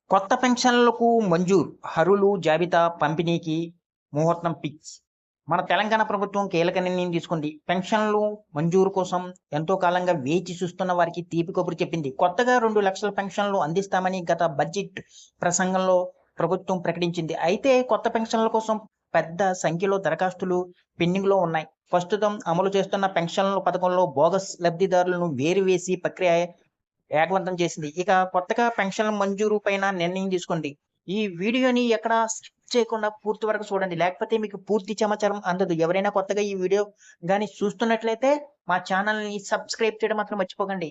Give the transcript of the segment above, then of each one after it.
కొత్త పెన్షన్లకు మంజూరు. అర్హులు జాబితా పంపిణీకి ముహూర్తం ఫిక్స్. మన తెలంగాణ ప్రభుత్వం కీలక నిర్ణయం తీసుకుంది. పెన్షన్లు మంజూరు కోసం ఎంతో కాలంగా వేచి చూస్తున్న వారికి తీపి కబురు చెప్పింది. కొత్తగా 2,00,000 పెన్షన్లు అందిస్తామని గత బడ్జెట్ ప్రసంగంలో ప్రభుత్వం ప్రకటించింది. అయితే కొత్త పెన్షన్ల కోసం పెద్ద సంఖ్యలో దరఖాస్తులు పెండింగ్‌లో ఉన్నాయి. ప్రస్తుతం అమలు చేస్తున్న పెన్షన్ల పథకంలో బోగస్ లబ్ధిదారులను వేరువేసి ప్రక్రియ వేగవంతం చేసింది. ఇక కొత్తగా పెన్షన్ల మంజూరు పైన నిర్ణయం తీసుకోండి. ఈ వీడియోని ఎక్కడ స్కిప్ చేయకుండా పూర్తి వరకు చూడండి. లేకపోతే మీకు పూర్తి సమాచారం అందదు. ఎవరైనా కొత్తగా ఈ వీడియో గాని చూస్తున్నట్లయితే మా ఛానల్‌ని సబ్స్క్రైబ్ చేయడం మాత్రం మర్చిపోకండి.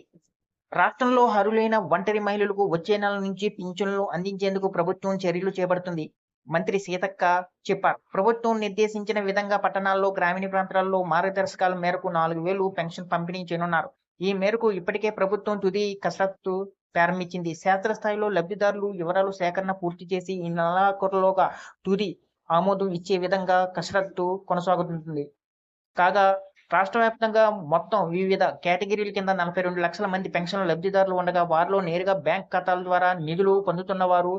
రాష్ట్రంలో అర్హులైన ఒంటరి మహిళలకు వచ్చే నెల నుంచి పింఛన్లు అందించేందుకు ప్రభుత్వం చర్యలు చేపడుతుంది. మంత్రి సీతక్క చెప్పారు. ప్రభుత్వం నిర్దేశించిన విధంగా పట్టణాల్లో, గ్రామీణ ప్రాంతాల్లో మార్గదర్శకాల మేరకు 4,000 పెన్షన్ పంపిణీ చేయనున్నారు. ఈ మేరకు ఇప్పటికే ప్రభుత్వం తుది కసరత్తు ప్రారంభించింది. క్షేత్రస్థాయిలో లబ్ధిదారులు వివరాలు సేకరణ పూర్తి చేసి ఈ నెలాఖరులోగా తుది ఆమోదం ఇచ్చే విధంగా కసరత్తు కొనసాగుతుంది. కాగా రాష్ట్ర వ్యాప్తంగా మొత్తం వివిధ కేటగిరీల కింద 42,00,000 మంది పెన్షన్ లబ్ధిదారులు ఉండగా వారిలో నేరుగా బ్యాంక్ ఖాతాల ద్వారా నిధులు పొందుతున్న వారు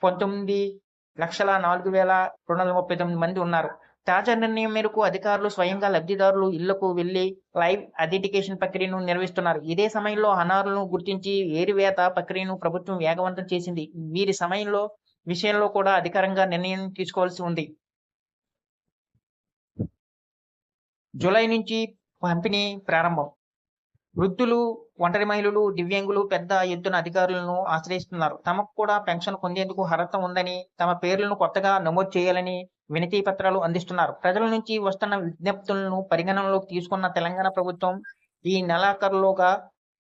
19,04,239 మంది ఉన్నారు. తాజా నిర్ణయం మేరకు అధికారులు స్వయంగా లబ్ధిదారులు ఇళ్లకు వెళ్లి లైవ్ అథెంటికేషన్ ప్రక్రియను నిర్వహిస్తున్నారు. ఇదే సమయంలో అనర్హులను గుర్తించి ఏరివేత ప్రక్రియను ప్రభుత్వం వేగవంతం చేసింది. వీరి విషయంలో కూడా అధికారికంగా నిర్ణయం తీసుకోవాల్సి ఉంది. జూలై నుంచి పంపిణీ ప్రారంభం. వృద్ధులు, ఒంటరి మహిళలు, దివ్యాంగులు పెద్ద ఎత్తున అధికారులను ఆశ్రయిస్తున్నారు. తమకు కూడా పెన్షన్ పొందేందుకు అర్హత ఉందని, తమ పేర్లను కొత్తగా నమోదు చేయాలని వినతి పత్రాలు అందిస్తున్నారు. ప్రజల నుంచి వస్తున్న విజ్ఞప్తులను పరిగణనలోకి తీసుకున్న తెలంగాణ ప్రభుత్వం ఈ నెలాఖరులోగా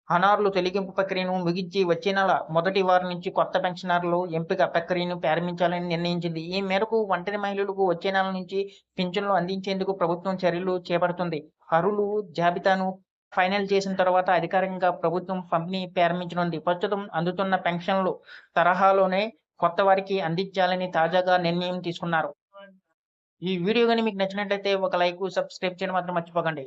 అనర్హుల తొలగింపు ప్రక్రియను ముగించి వచ్చే నెల మొదటి వారం నుంచి కొత్త పెన్షనర్లు ఎంపిక ప్రక్రియను ప్రారంభించాలని నిర్ణయించింది. ఈ మేరకు ఒంటరి మహిళలకు వచ్చే నెల నుంచి పింఛన్లు అందించేందుకు ప్రభుత్వం చర్యలు చేపడుతుంది. అర్హుల జాబితాను ఫైనల్ చేసిన తర్వాత అధికారికంగా ప్రభుత్వం పంపిణీ ప్రారంభించనుంది. ప్రస్తుతం అందుతున్న పెన్షన్లు తరహాలోనే కొత్త వారికి అందించాలని తాజాగా నిర్ణయం తీసుకున్నారు. ఈ వీడియో గాని మీకు నచ్చినట్లయితే ఒక లైక్, సబ్స్క్రైబ్ చేయడం మాత్రం మర్చిపోకండి.